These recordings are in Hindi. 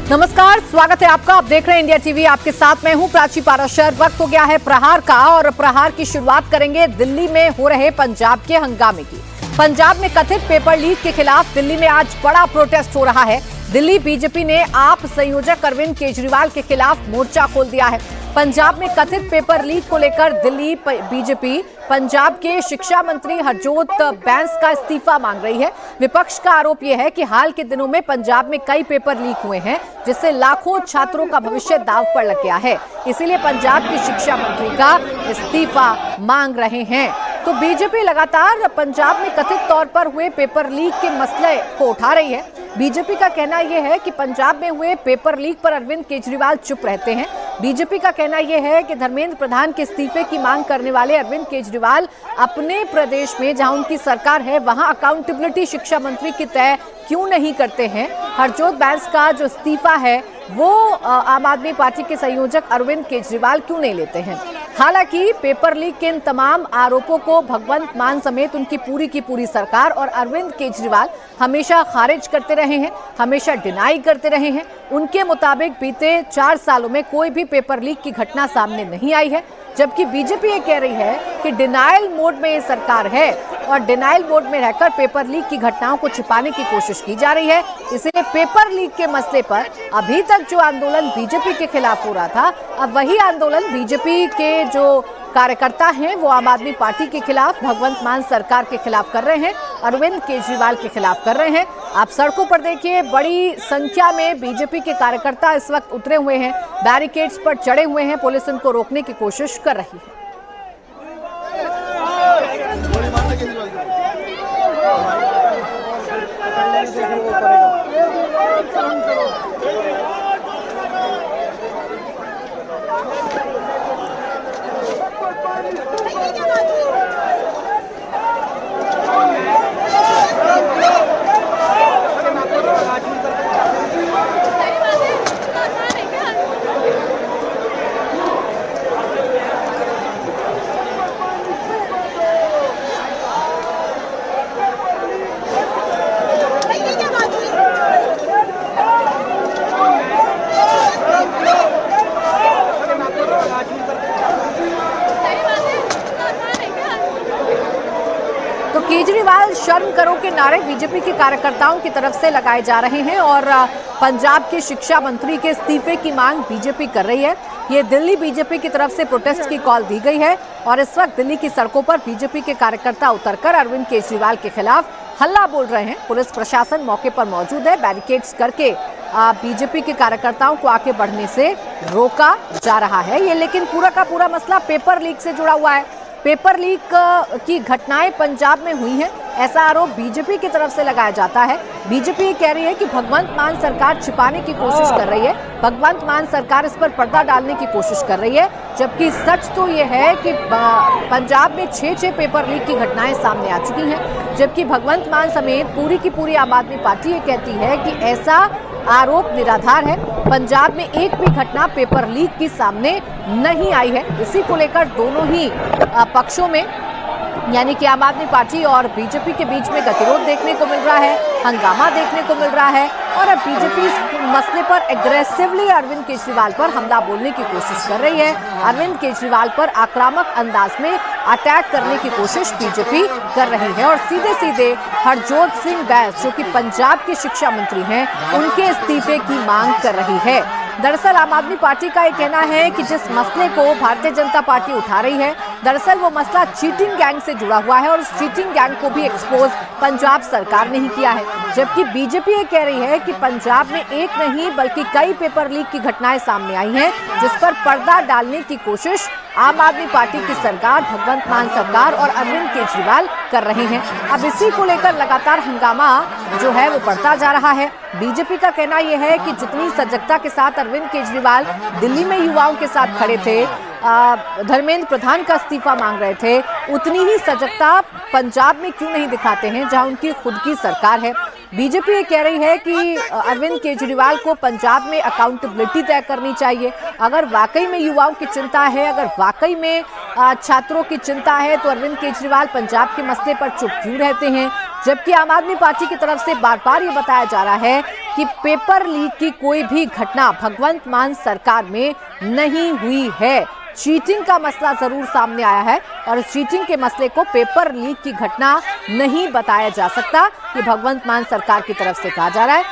नमस्कार, स्वागत है आपका। आप देख रहे हैं इंडिया टीवी। आपके साथ मैं हूं प्राची पाराशर। वक्त हो गया है प्रहार का और प्रहार की शुरुआत करेंगे दिल्ली में हो रहे पंजाब के हंगामे की। पंजाब में कथित पेपर लीक के खिलाफ दिल्ली में आज बड़ा प्रोटेस्ट हो रहा है। दिल्ली बीजेपी ने आप संयोजक अरविंद केजरीवाल के खिलाफ मोर्चा खोल दिया है। पंजाब में कथित पेपर लीक को लेकर दिल्ली बीजेपी पंजाब के शिक्षा मंत्री हरजोत बैंस का इस्तीफा मांग रही है। विपक्ष का आरोप यह है कि हाल के दिनों में पंजाब में कई पेपर लीक हुए हैं, जिससे लाखों छात्रों का भविष्य दांव पर लग गया है। इसीलिए पंजाब की शिक्षा मंत्री का इस्तीफा मांग रहे हैं। तो बीजेपी लगातार पंजाब में कथित तौर पर हुए पेपर लीक के मसले को उठा रही है। बीजेपी का कहना यह है कि पंजाब में हुए पेपर लीक पर अरविंद केजरीवाल चुप रहते हैं। बीजेपी का कहना यह है कि धर्मेंद्र प्रधान के इस्तीफे की मांग करने वाले अरविंद केजरीवाल अपने प्रदेश में जहां उनकी सरकार है वहां अकाउंटेबिलिटी शिक्षा मंत्री की तय क्यों नहीं करते हैं। हरजोत बैंस का जो इस्तीफा है वो आम आदमी पार्टी के संयोजक अरविंद केजरीवाल क्यों नहीं लेते हैं। हालांकि पेपर लीक के इन तमाम आरोपों को भगवंत मान समेत उनकी पूरी की पूरी सरकार और अरविंद केजरीवाल हमेशा खारिज करते रहे हैं, हमेशा डिनाई करते रहे हैं। उनके मुताबिक बीते 4 सालों में कोई भी पेपर लीक की घटना सामने नहीं आई है, जबकि बीजेपी ये कह रही है कि डिनायल मोड में ये सरकार है और डिनायल मोड में रहकर पेपर लीक की घटनाओं को छिपाने की कोशिश की जा रही है। इसलिए पेपर लीक के मसले पर अभी तक जो आंदोलन बीजेपी के खिलाफ हो रहा था, अब वही आंदोलन बीजेपी के जो कार्यकर्ता हैं वो आम आदमी पार्टी के खिलाफ, भगवंत मान सरकार के खिलाफ कर रहे हैं, अरविंद केजरीवाल के खिलाफ कर रहे हैं। आप सड़कों पर देखिए, बड़ी संख्या में बीजेपी के कार्यकर्ता इस वक्त उतरे हुए हैं, बैरिकेड्स पर चढ़े हुए हैं। पुलिस उनको रोकने की कोशिश कर रही है। तो केजरीवाल शर्म करो के नारे बीजेपी के कार्यकर्ताओं की तरफ से लगाए जा रहे हैं और पंजाब के शिक्षा मंत्री के इस्तीफे की मांग बीजेपी कर रही है। ये दिल्ली बीजेपी की तरफ से प्रोटेस्ट की कॉल दी गई है और इस वक्त दिल्ली की सड़कों पर बीजेपी के कार्यकर्ता उतरकर अरविंद केजरीवाल के खिलाफ हल्ला बोल रहे हैं। पुलिस प्रशासन मौके पर मौजूद है। बैरिकेड्स करके बीजेपी के कार्यकर्ताओं को आगे बढ़ने से रोका जा रहा है। ये लेकिन पूरा का पूरा मसला पेपर लीक से जुड़ा हुआ है। पेपर लीक की घटनाएं पंजाब में हुई हैं, ऐसा आरोप बीजेपी की तरफ से लगाया जाता है। बीजेपी कह रही है कि भगवंत मान सरकार छिपाने की कोशिश कर रही है, भगवंत मान सरकार इस पर पर्दा डालने की कोशिश कर रही है, जबकि सच तो ये है कि पंजाब में 6 पेपर लीक की घटनाएं सामने आ चुकी हैं। जबकि भगवंत मान समेत पूरी की पूरी आम आदमी पार्टी ये कहती है कि ऐसा आरोप निराधार है। पंजाब में एक भी घटना पेपर लीक की सामने नहीं आई है। इसी को लेकर दोनों ही पक्षों में यानी कि आम आदमी पार्टी और बीजेपी के बीच में गतिरोध देखने को मिल रहा है, हंगामा देखने को मिल रहा है और अब बीजेपी इस मसले पर एग्रेसिवली अरविंद केजरीवाल पर हमला बोलने की कोशिश कर रही है। अरविंद केजरीवाल पर आक्रामक अंदाज में अटैक करने की कोशिश बीजेपी कर रही है और सीधे सीधे हरजोत सिंह बैंस जो कि पंजाब के शिक्षा मंत्री हैं, उनके इस्तीफे की मांग कर रही है। दरअसल आम आदमी पार्टी का ये कहना है कि जिस मसले को भारतीय जनता पार्टी उठा रही है, दरअसल वो मसला चीटिंग गैंग से जुड़ा हुआ है और उस चीटिंग गैंग को भी एक्सपोज पंजाब सरकार ने ही किया है। जबकि बीजेपी ये कह रही है कि पंजाब में एक नहीं बल्कि कई पेपर लीक की घटनाएं सामने आई हैं, जिस पर पर्दा डालने की कोशिश आम आदमी पार्टी की सरकार, भगवंत मान सरकार और अरविंद केजरीवाल कर रहे हैं। अब इसी को लेकर लगातार हंगामा जो है वो बढ़ता जा रहा है। बीजेपी का कहना यह है कि जितनी सजगता के साथ अरविंद केजरीवाल दिल्ली में युवाओं के साथ खड़े थे, धर्मेंद्र प्रधान का इस्तीफा मांग रहे थे, उतनी ही सजगता पंजाब में क्यों नहीं दिखाते हैं जहां उनकी खुद की सरकार है। बीजेपी ये कह रही है कि अरविंद केजरीवाल को पंजाब में अकाउंटेबिलिटी तय करनी चाहिए। अगर वाकई में युवाओं की चिंता है, अगर वाकई में छात्रों की चिंता है, तो अरविंद केजरीवाल पंजाब के मसले पर चुप क्यों रहते हैं। जबकि आम आदमी पार्टी की तरफ से बार बार ये बताया जा रहा है कि पेपर लीक की कोई भी घटना भगवंत मान सरकार में नहीं हुई है। चीटिंग का मसला जरूर सामने आया है और चीटिंग के मसले को पेपर लीक की घटना नहीं बताया जा सकता, ये भगवंत मान सरकार की तरफ से कहा जा रहा है।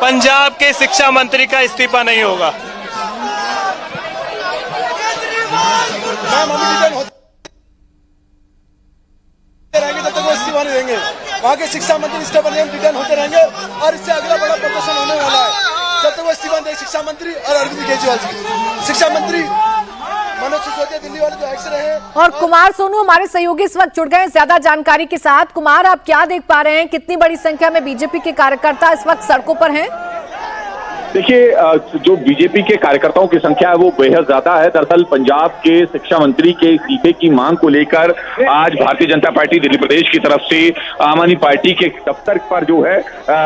पंजाब के शिक्षा मंत्री का इस्तीफा नहीं होगा। रहेंगे तब तक वो इस्तीफा नहीं देंगे। वहाँ के शिक्षा मंत्री इस्तीफा रिटर्न होते रहेंगे और इससे अगला बड़ा प्रदर्शन होने वाला है। जब तक वो इस्तीफा देंगे शिक्षा मंत्री और अरविंद केजरीवाल जी, शिक्षा मंत्री मनोज सिसोदिया दिल्ली वाले जो एक्स रहे। और कुमार सोनू हमारे सहयोगी इस वक्त जुड़ गए ज्यादा जानकारी के साथ। कुमार, आप क्या देख पा रहे हैं, कितनी बड़ी संख्या में बीजेपी के कार्यकर्ता इस वक्त सड़कों पर हैं? देखिए, जो बीजेपी के कार्यकर्ताओं की संख्या है वो बेहद ज्यादा है। दरअसल पंजाब के शिक्षा मंत्री के इस्तीफे की मांग को लेकर आज भारतीय जनता पार्टी दिल्ली प्रदेश की तरफ से आम आदमी पार्टी के दफ्तर पर जो है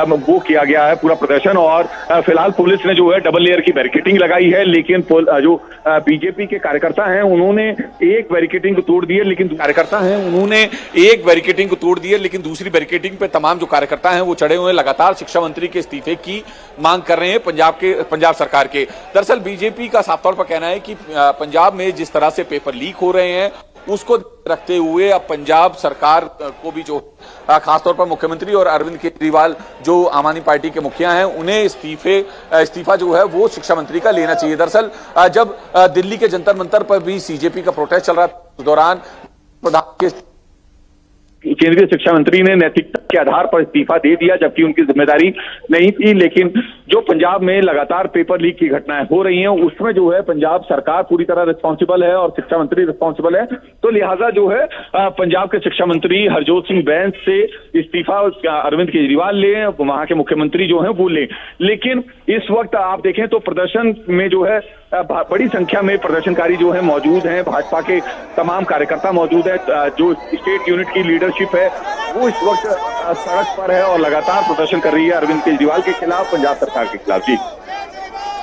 वो किया गया है पूरा प्रदर्शन। और फिलहाल पुलिस ने जो है डबल लेयर की बैरिकेडिंग लगाई है, लेकिन जो बीजेपी के कार्यकर्ता हैं उन्होंने एक बैरिकेडिंग को तोड़ दिए, लेकिन दूसरी बैरिकेडिंग पे तमाम जो कार्यकर्ता हैं वो चढ़े हुए लगातार शिक्षा मंत्री के इस्तीफे की मांग कर रहे हैं पंजाब सरकार के। दरअसल बीजेपी का साफ तौर पर कहना है कि पंजाब में जिस तरह से पेपर लीक हो रहे हैं उसको रखते हुए अब पंजाब सरकार को भी जो खासतौर पर मुख्यमंत्री और अरविंद केजरीवाल जो आम आदमी पार्टी के मुखिया हैं उन्हें इस्तीफा जो है वो शिक्षा मंत्री का लेना चाहिए। दरअसल जब दिल्ली के जंतर मंतर पर भी सीजेपी का प्रोटेस्ट चल रहा था उस दौरान केंद्रीय शिक्षा मंत्री ने नैतिकता के आधार पर इस्तीफा दे दिया, जबकि उनकी जिम्मेदारी नहीं थी। लेकिन जो पंजाब में लगातार पेपर लीक की घटनाएं हो रही हैं उसमें जो है पंजाब सरकार पूरी तरह रिस्पॉन्सिबल है और शिक्षा मंत्री रिस्पॉन्सिबल है। तो लिहाजा जो है पंजाब के शिक्षा मंत्री हरजोत सिंह बैंस से इस्तीफा अरविंद केजरीवाल लें, वहां के मुख्यमंत्री जो है वो लें। लेकिन इस वक्त आप देखें तो प्रदर्शन में जो है बड़ी संख्या में प्रदर्शनकारी जो है मौजूद हैं, भाजपा के तमाम कार्यकर्ता मौजूद है। जो स्टेट यूनिट की लीडरशिप है वो इस वक्त सड़क पर है और लगातार प्रदर्शन कर रही है अरविंद केजरीवाल के खिलाफ, पंजाब सरकार के खिलाफ। जी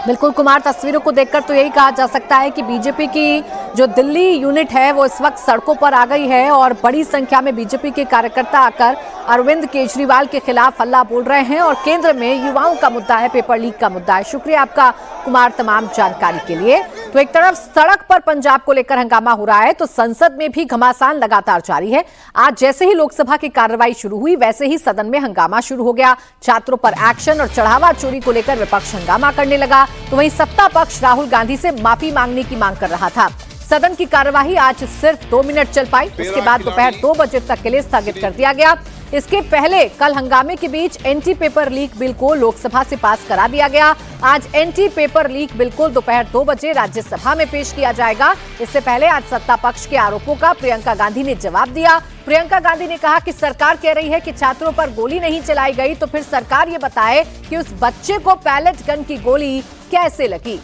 बिल्कुल कुमार, तस्वीरों को देखकर तो यही कहा जा सकता है कि बीजेपी की जो दिल्ली यूनिट है वो इस वक्त सड़कों पर आ गई है और बड़ी संख्या में बीजेपी के कार्यकर्ता आकर अरविंद केजरीवाल के खिलाफ हल्ला बोल रहे हैं और केंद्र में युवाओं का मुद्दा है, पेपर लीक का मुद्दा है। शुक्रिया आपका कुमार तमाम जानकारी के लिए। तो एक तरफ सड़क पर पंजाब को लेकर हंगामा हो रहा है तो संसद में भी घमासान लगातार जारी है। आज जैसे ही लोकसभा की कार्रवाई शुरू हुई वैसे ही सदन में हंगामा शुरू हो गया। छात्रों पर एक्शन और चढ़ावा चोरी को लेकर विपक्ष हंगामा करने लगा तो वहीं सत्ता पक्ष राहुल गांधी से माफी मांगने की मांग कर रहा था। सदन की कार्यवाही आज सिर्फ 2 मिनट चल पाई, उसके बाद दोपहर 2 बजे तक के लिए स्थगित कर दिया गया। इसके पहले कल हंगामे के बीच एंटी पेपर लीक बिल को लोकसभा से पास करा दिया गया। आज एंटी पेपर लीक बिल को दोपहर 2 बजे राज्यसभा में पेश किया जाएगा। इससे पहले आज सत्ता पक्ष के आरोपों का प्रियंका गांधी ने जवाब दिया। प्रियंका गांधी ने कहा कि सरकार कह रही है कि छात्रों पर गोली नहीं चलाई गई, तो फिर सरकार ये बताए कि उस बच्चे को पैलेट गन की गोली कैसे लगी।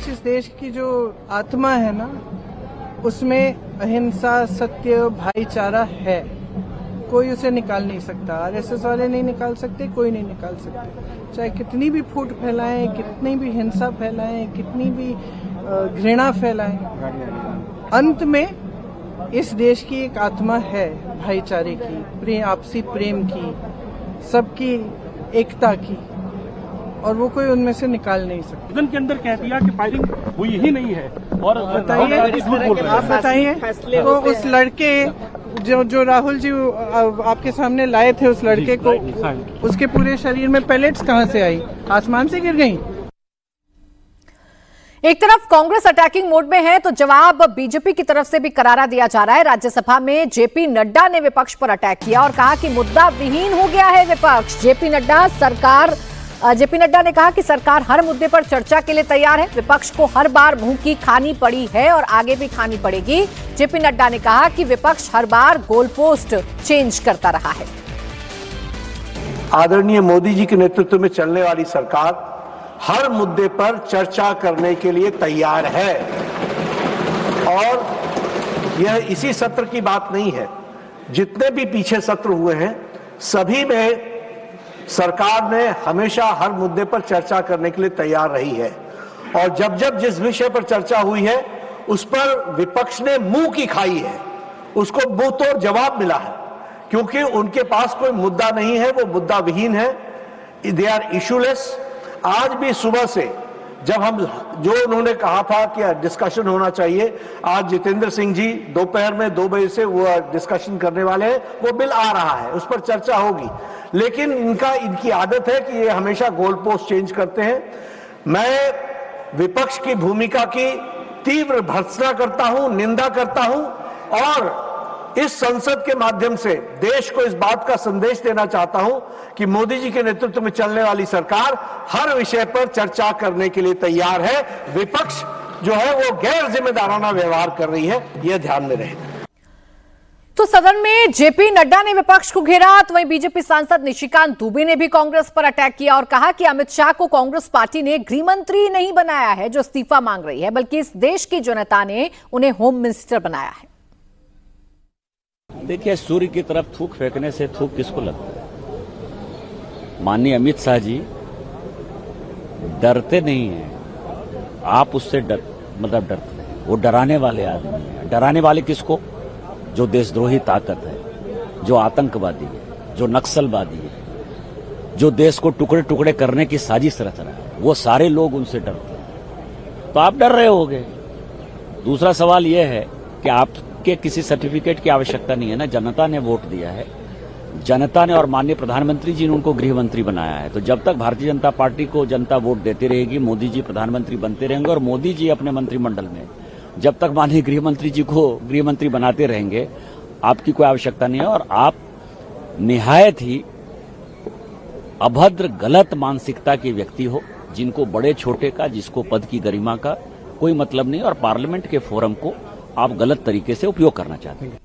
इस देश की जो आत्मा है ना उसमें अहिंसा, सत्य, भाईचारा है। कोई उसे निकाल नहीं सकता। आरएसएस वाले नहीं निकाल सकते, कोई नहीं निकाल सकते। चाहे कितनी भी फूट फैलाएं, कितनी भी हिंसा फैलाएं, कितनी भी घृणा फैलाएं, अंत में इस देश की एक आत्मा है भाईचारे की, आपसी प्रेम की, सबकी एकता की, और वो कोई उनमें से निकाल नहीं सकता। सदन के अंदर कह दिया कि फायरिंग हुई ही नहीं है। और बताइए, आप बताइए तो उस लड़के जो राहुल जी आपके सामने लाए थे, उस लड़के को, उसके पूरे शरीर में पैलेट्स कहाँ से आई? आसमान से गिर गई? एक तरफ कांग्रेस अटैकिंग मोड में है तो जवाब बीजेपी की तरफ से भी करारा दिया जा रहा है। राज्यसभा में जेपी नड्डा ने विपक्ष पर अटैक किया और कहा कि मुद्दा विहीन हो गया है विपक्ष। जेपी नड्डा ने कहा कि सरकार हर मुद्दे पर चर्चा के लिए तैयार है। विपक्ष को हर बार मुंह की खानी पड़ी है और आगे भी खानी पड़ेगी। जेपी नड्डा ने कहा कि विपक्ष हर बार गोलपोस्ट चेंज करता रहा है। आदरणीय मोदी जी के नेतृत्व में चलने वाली सरकार हर मुद्दे पर चर्चा करने के लिए तैयार है और यह इसी सत्र की बात नहीं है। जितने भी पीछे सत्र हुए हैं सभी में सरकार ने हमेशा हर मुद्दे पर चर्चा करने के लिए तैयार रही है और जब जब जिस विषय पर चर्चा हुई है उस पर विपक्ष ने मुंह की खाई है उसको मुंह तोड़ जवाब मिला है, क्योंकि उनके पास कोई मुद्दा नहीं है, वो मुद्दा विहीन है, दे आर इशूलेस। आज भी सुबह से जब हम जो उन्होंने कहा था कि डिस्कशन होना चाहिए, आज जितेंद्र सिंह जी दोपहर में 2 बजे से वो डिस्कशन करने वाले हैं, वो बिल आ रहा है, उस पर चर्चा होगी। लेकिन इनकी आदत है कि ये हमेशा गोल पोस्ट चेंज करते हैं। मैं विपक्ष की भूमिका की तीव्र भर्त्सना करता हूं, निंदा करता हूं और इस संसद के माध्यम से देश को इस बात का संदेश देना चाहता हूं कि मोदी जी के नेतृत्व में चलने वाली सरकार हर विषय पर चर्चा करने के लिए तैयार है। विपक्ष जो है वो गैर जिम्मेदाराना व्यवहार कर रही है, यह ध्यान में रहे। तो सदन में जेपी नड्डा ने विपक्ष को घेरा, तो वहीं बीजेपी सांसद निशिकांत दुबे ने भी कांग्रेस पर अटैक किया और कहा कि अमित शाह को कांग्रेस पार्टी ने गृह मंत्री नहीं बनाया है जो इस्तीफा मांग रही है, बल्कि इस देश की जनता ने उन्हें होम मिनिस्टर बनाया है। देखिए, सूर्य की तरफ थूक फेंकने से थूक किसको लगता है? माननीय अमित शाह जी डरते नहीं हैं, आप उससे डरते हैं। वो डराने वाले आदमी हैं। डराने वाले किसको? जो देशद्रोही ताकत है, जो आतंकवादी है, जो नक्सलवादी है, जो देश को टुकड़े टुकड़े करने की साजिश रच रहा है, वो सारे लोग उनसे डरते हैं। तो आप डर रहे होगे। दूसरा सवाल यह है कि आपके किसी सर्टिफिकेट की आवश्यकता नहीं है ना, जनता ने वोट दिया है, जनता ने और माननीय प्रधानमंत्री जी ने उनको गृह मंत्री बनाया है। तो जब तक भारतीय जनता पार्टी को जनता वोट देती रहेगी, मोदी जी प्रधानमंत्री बनते रहेंगे और मोदी जी अपने मंत्रिमंडल में जब तक माननीय गृह मंत्री जी को गृह मंत्री बनाते रहेंगे, आपकी कोई आवश्यकता नहीं है। और आप निहायत ही अभद्र गलत मानसिकता के व्यक्ति हो, जिनको बड़े छोटे का, जिसको पद की गरिमा का कोई मतलब नहीं, और पार्लियामेंट के फोरम को आप गलत तरीके से उपयोग करना चाहते हैं।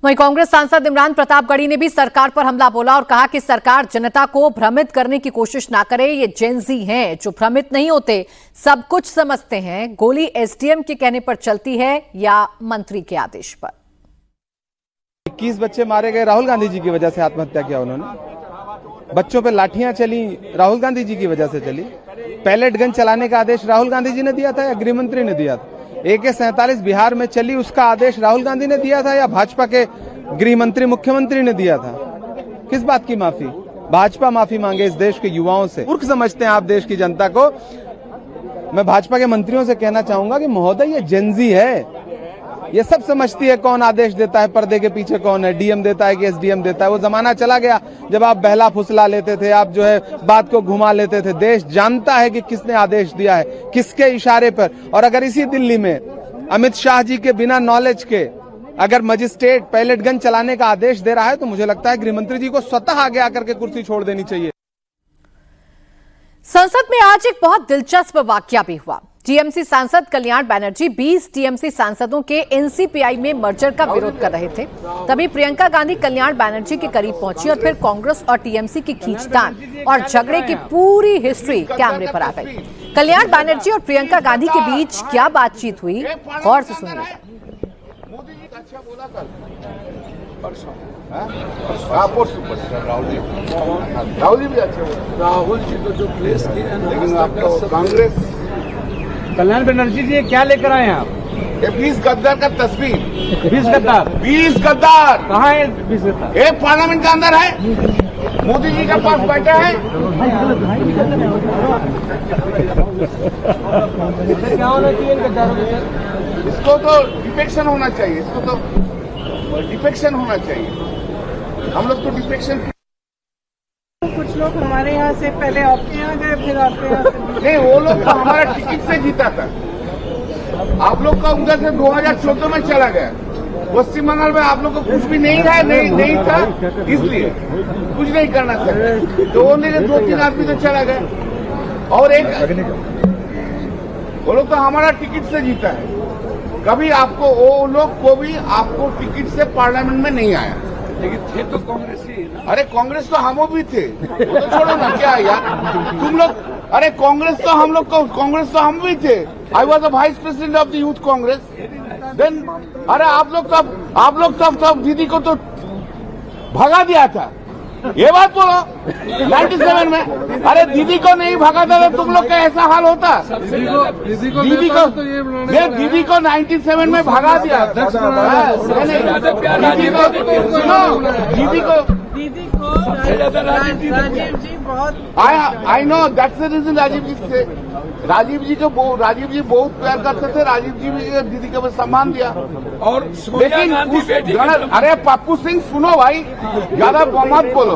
वहीं कांग्रेस सांसद इमरान प्रतापगढ़ी ने भी सरकार पर हमला बोला और कहा कि सरकार जनता को भ्रमित करने की कोशिश ना करे। ये जेनजी हैं जो भ्रमित नहीं होते, सब कुछ समझते हैं। गोली एसडीएम के कहने पर चलती है या मंत्री के आदेश पर। 21 बच्चे मारे गए राहुल गांधी जी की वजह से, आत्महत्या किया उन्होंने। बच्चों पे लाठियां चली राहुल गांधी जी की वजह से चली। पैलेट गन चलाने का आदेश राहुल गांधी जी ने दिया था या गृह मंत्री ने दिया था? AK-47 बिहार में चली, उसका आदेश राहुल गांधी ने दिया था या भाजपा के गृह मंत्री मुख्यमंत्री ने दिया था? किस बात की माफी? भाजपा माफी मांगे इस देश के युवाओं से। मूर्ख समझते हैं आप देश की जनता को। मैं भाजपा के मंत्रियों से कहना चाहूंगा कि महोदय, ये जेनजी है, ये सब समझती है कौन आदेश देता है, पर्दे के पीछे कौन है, डीएम देता है कि एसडीएम देता है। वो जमाना चला गया जब आप बहला फुसला लेते थे, आप जो है बात को घुमा लेते थे। देश जानता है कि किसने आदेश दिया है, किसके इशारे पर। और अगर इसी दिल्ली में अमित शाह जी के बिना नॉलेज के अगर मजिस्ट्रेट पैलेट गन चलाने का आदेश दे रहा है, तो मुझे लगता है गृहमंत्री जी को स्वतः आगे आकर के कुर्सी छोड़ देनी चाहिए। संसद में आज एक बहुत दिलचस्प वाकया भी हुआ। टीएमसी सांसद कल्याण बैनर्जी 20 टीएमसी सांसदों के एनसीपीआई में मर्जर का विरोध कर रहे थे। तभी प्रियंका गांधी कल्याण बैनर्जी के करीब पहुंची और फिर कांग्रेस और टीएमसी की खींचतान और झगड़े की पूरी हिस्ट्री कैमरे पर आ गई। कल्याण बैनर्जी और प्रियंका गांधी के बीच क्या बातचीत हुई, गौर से सुनिएगा। राहुल जी भी अच्छे, राहुल जी तो जो प्लेस की है, लेकिन आप तो कांग्रेस। कल्याण बनर्जी जी क्या लेकर आए हैं आप? ये 20 गद्दार का तस्वीर। 20 गद्दार? 20 गद्दार कहाँ है 20 गद्दार? एक पार्लियामेंट के अंदर है, मोदी जी के पास बैठे हैं। क्या होना चाहिए इन गद्दारों के सर? इसको तो डिफेक्शन होना चाहिए, इसको तो डिफेक्शन होना चाहिए। हम लोग तो डिफेक्शन, कुछ लोग हमारे यहाँ से पहले आपके यहाँ गए, फिर आपके यहाँ से नहीं, वो लोग तो हमारा टिकट से जीता था। आप लोग का उधर से 2014 में चला गया। पश्चिम बंगाल में आप लोग को कुछ भी नहीं था, नहीं था, इसलिए कुछ नहीं करना था। तो वो 2-3 आदमी तो चला गया और एक वो लोग तो हमारा टिकट से जीता है। कभी आपको वो लोग को भी आपको टिकट से पार्लियामेंट में नहीं आया, लेकिन थे तो कांग्रेस ही। अरे कांग्रेस तो हम भी थे, वो तो छोड़ो ना, क्या यार तुम लोग। अरे कांग्रेस तो हम लोग को, कांग्रेस तो हम भी थे। I was the vice president of the youth Congress then. अरे आप लोग तब दीदी को तो भगा दिया था, ये बात बोलो 97 में। अरे दीदी को नहीं भगाता तो तुम लोग का ऐसा हाल होता। दीदी को 97 में भगा दिया। दीदी को राजीव जी बहुत I know that's the reason. Rajiv ji बहुत प्यार करते थे। राजीव जी भी दीदी को सम्मान दिया। और लेकिन अरे पप्पू सिंह सुनो भाई, ज्यादा मत बोलो।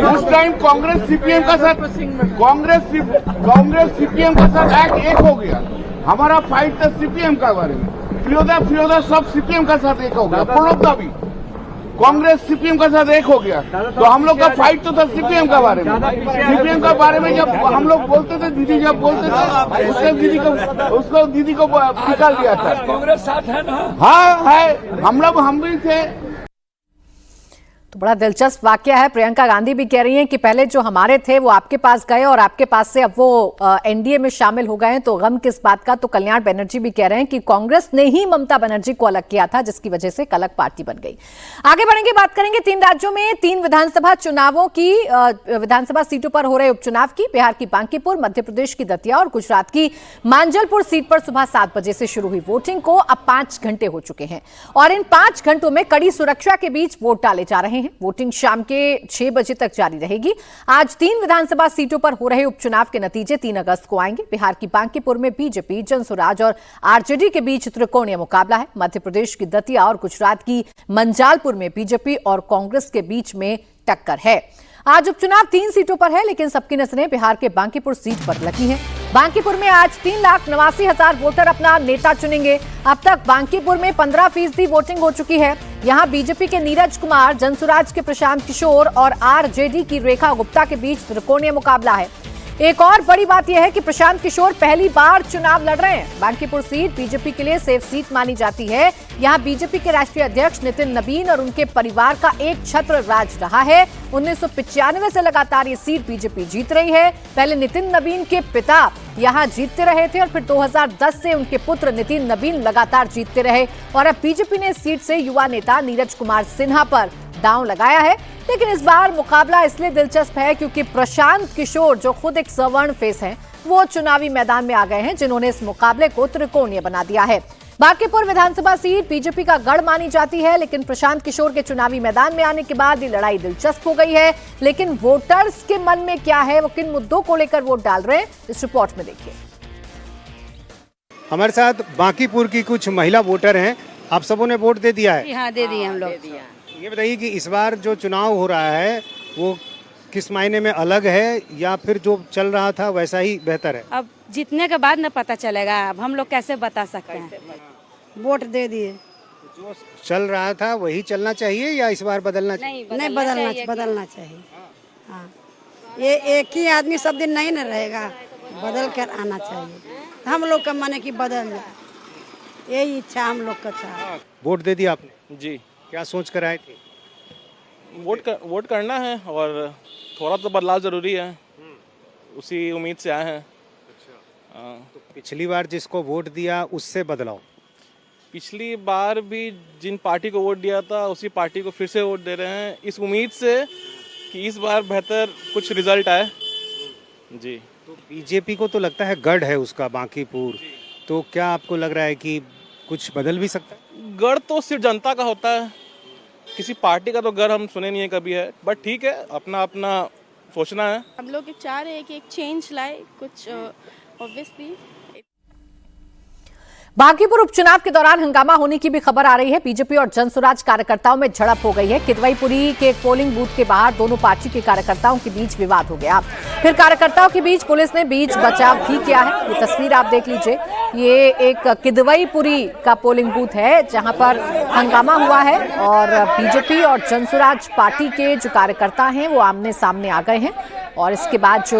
उस टाइम कांग्रेस सीपीएम का साथ एक्ट एक हो गया। हमारा फाइट था सीपीएम का बारे में। फिरोदा सब सीपीएम का साथ एक हो गया। प्रणब का भी कांग्रेस सीपीएम का साथ एक हो गया। तो हम लोग का फाइट तो था सीपीएम का बारे में। सीपीएम का बारे में जब हम लोग बोलते थे, दीदी जब बोलते थे, उसने दीदी को निकाल दिया था। कांग्रेस साथ है ना? हाँ है, हम भी थे। तो बड़ा दिलचस्प वाकया है। प्रियंका गांधी भी कह रही हैं कि पहले जो हमारे थे वो आपके पास गए और आपके पास से अब वो एनडीए में शामिल हो गए हैं, तो गम किस बात का। तो कल्याण बनर्जी भी कह रहे हैं कि कांग्रेस ने ही ममता बनर्जी को अलग किया था, जिसकी वजह से एक अलग पार्टी बन गई। आगे बढ़ेंगे, बात करेंगे 3 राज्यों में 3 विधानसभा चुनावों की, विधानसभा सीटों पर हो रहे उपचुनाव की। बिहार की बांकीपुर, मध्य प्रदेश की दतिया और गुजरात की मांजलपुर सीट पर सुबह 7 बजे से शुरू हुई वोटिंग को अब 5 घंटे हो चुके हैं और इन 5 घंटों में कड़ी सुरक्षा के बीच वोट डाले जा रहे हैं। वोटिंग शाम के 6 बजे तक जारी रहेगी। आज 3 विधानसभा सीटों पर हो रहे उपचुनाव के नतीजे 3 अगस्त को आएंगे। बिहार की बांकीपुर में बीजेपी, जनसुराज और आरजेडी के बीच त्रिकोणीय मुकाबला है। मध्य प्रदेश की दतिया और गुजरात की मंजालपुर में बीजेपी और कांग्रेस के बीच में टक्कर है। आज उपचुनाव 3 सीटों पर है, लेकिन सबकी नजरें बिहार के बांकीपुर सीट पर लगी हैं। बांकीपुर में आज 3,89,000 वोटर अपना नेता चुनेंगे। अब तक बांकीपुर में 15% वोटिंग हो चुकी है। यहां बीजेपी के नीरज कुमार, जनसुराज के प्रशांत किशोर और आरजेडी की रेखा गुप्ता के बीच त्रिकोणीय मुकाबला है। एक और बड़ी बात यह है कि प्रशांत किशोर पहली बार चुनाव लड़ रहे हैं। बांकीपुर सीट बीजेपी के लिए सेफ सीट मानी जाती है। यहां बीजेपी के राष्ट्रीय अध्यक्ष नितिन नबीन और उनके परिवार का एक छत्र राज रहा है। 1995 से लगातार ये सीट बीजेपी जीत रही है। पहले नितिन नबीन के पिता यहां जीतते रहे थे और फिर 2010 से उनके पुत्र नितिन नबीन लगातार जीतते रहे और अब बीजेपी ने इस सीट से युवा नेता नीरज कुमार सिन्हा पर दांव लगाया है। लेकिन इस बार मुकाबला इसलिए दिलचस्प है क्योंकि प्रशांत किशोर, जो खुद एक सवर्ण फेस हैं, वो चुनावी मैदान में आ गए हैं, जिन्होंने इस मुकाबले को त्रिकोणीय बना दिया है। बांकीपुर विधानसभा सीट बीजेपी का गढ़ मानी जाती है, लेकिन प्रशांत किशोर के चुनावी मैदान में आने के बाद ये लड़ाई दिलचस्प हो गई है। लेकिन वोटर्स के मन में क्या है, वो किन मुद्दों को लेकर वोट डाल रहे हैं, इस रिपोर्ट में देखिए। हमारे साथ बांकीपुर की कुछ महिला वोटर हैं। आप सबों ने वोट दे दिया है? हाँ, दे दिए हम लोग। ये बताइए कि इस बार जो चुनाव हो रहा है वो किस मायने में अलग है या फिर जो चल रहा था वैसा ही बेहतर है? अब जीतने के बाद न पता चलेगा, अब हम लोग कैसे बता सकते हैं। वोट दे दिए। जो चल रहा था वही चलना चाहिए या इस बार बदलना चाहिए? नहीं, बदलना चाहिए। हाँ, ये एक ही आदमी सब दिन नहीं न रहेगा, बदल कर आना चाहिए। हम लोग का मन है कि बदल जाए, यही इच्छा हम लोग का था। वोट दे दिया आपने? जी। क्या सोच कर आए थे? वोट करना है और थोड़ा तो बदलाव जरूरी है, उसी उम्मीद से आए हैं। तो पिछली बार जिसको वोट दिया उससे बदलाव? पिछली बार भी जिन पार्टी को वोट दिया था उसी पार्टी को फिर से वोट दे रहे हैं, इस उम्मीद से कि इस बार बेहतर कुछ रिजल्ट आए। जी। तो बीजेपी को तो लगता है गढ़ है उसका बांकीपुर, तो क्या आपको लग रहा है कि कुछ बदल भी सकता है? गढ़ तो सिर्फ जनता का होता है, किसी पार्टी का तो गढ़ हम सुने नहीं है कभी है, बट ठीक है, अपना अपना सोचना है। हम लोग चाह रहे हैं कि एक चेंज लाए कुछ, ऑब्वियसली। बांकीपुर उपचुनाव के दौरान हंगामा होने की भी खबर आ रही है। बीजेपी और जनसुराज कार्यकर्ताओं में झड़प हो गई है। किदवईपुरी के एक पोलिंग बूथ के बाहर दोनों पार्टी के कार्यकर्ताओं के बीच विवाद हो गया। फिर कार्यकर्ताओं के बीच पुलिस ने बीच बचाव भी किया है। ये तस्वीर आप देख लीजिए, ये एक किदवईपुरी का पोलिंग बूथ है जहां पर हंगामा हुआ है और बीजेपी और जनसुराज पार्टी के जो कार्यकर्ता हैं वो आमने सामने आ गए हैं और इसके बाद जो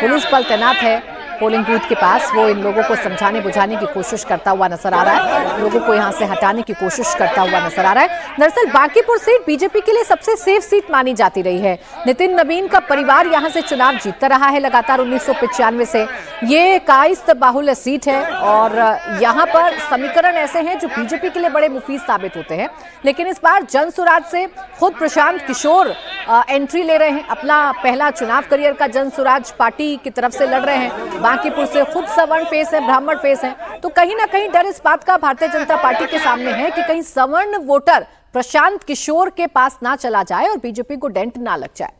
पुलिस बल तैनात है पोलिंग बूथ के पास, वो इन लोगों को समझाने बुझाने की कोशिश करता हुआ नजर आ रहा है, लोगों को यहां से हटाने की कोशिश करता हुआ नजर आ रहा है। दरअसल बांकीपुर सीट बीजेपी के लिए सबसे सेफ सीट मानी जाती रही है। नितिन नवीन का परिवार यहां से चुनाव जीतता रहा है लगातार 1995 से। ये कायस्थ बाहुल्य सीट है और यहां पर समीकरण ऐसे हैं जो बीजेपी के लिए बड़े मुफीद साबित होते हैं। लेकिन इस बार जनसुराज से खुद प्रशांत किशोर एंट्री ले रहे हैं, अपना पहला चुनाव करियर का जनसुराज पार्टी की तरफ से लड़ रहे हैं। बांकीपुर से खुद सवर्ण फेस है, ब्राह्मण फेस है, तो कहीं ना कहीं डर इस बात का भारतीय जनता पार्टी के सामने है कि कहीं सवर्ण वोटर प्रशांत किशोर के पास ना चला जाए और बीजेपी को डेंट ना लग जाए।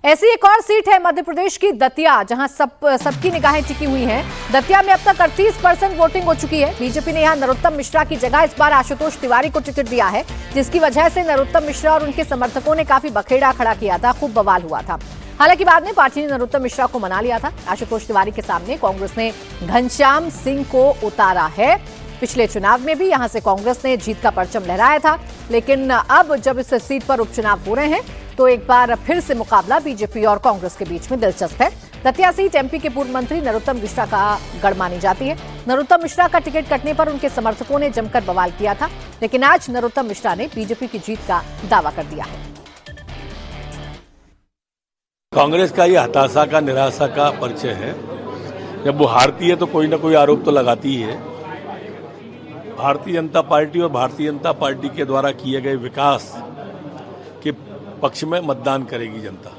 ऐसी एक और सीट है मध्य प्रदेश की दतिया, जहां सबकी निगाहें टिकी हुई हैं। दतिया में अब तक 38% वोटिंग हो चुकी है। बीजेपी ने यहां नरोत्तम मिश्रा की जगह इस बार आशुतोष तिवारी को टिकट दिया है, जिसकी वजह से नरोत्तम मिश्रा और उनके समर्थकों ने काफी बखेड़ा खड़ा किया था, खूब बवाल हुआ था। हालांकि बाद में पार्टी ने नरोत्तम मिश्रा को मना लिया था। आशुतोष तिवारी के सामने कांग्रेस ने घनश्याम सिंह को उतारा है। पिछले चुनाव में भी यहां से कांग्रेस ने जीत का परचम लहराया था, लेकिन अब जब इस सीट पर उपचुनाव हो रहे हैं तो एक बार फिर से मुकाबला बीजेपी और कांग्रेस के बीच में दिलचस्प है। दतिया सीट एमपी के पूर्व मंत्री नरोत्तम मिश्रा का गढ़ मानी जाती है। नरोत्तम मिश्रा का टिकट कटने पर उनके समर्थकों ने जमकर बवाल किया था, लेकिन आज नरोत्तम मिश्रा ने बीजेपी की जीत का दावा कर दिया है। कांग्रेस का ये हताशा का, निराशा का परिचय है। जब वो हारती है तो कोई ना कोई आरोप तो लगाती ही है। भारतीय जनता पार्टी और भारतीय जनता पार्टी के द्वारा किए गए विकास के पक्ष में मतदान करेगी जनता।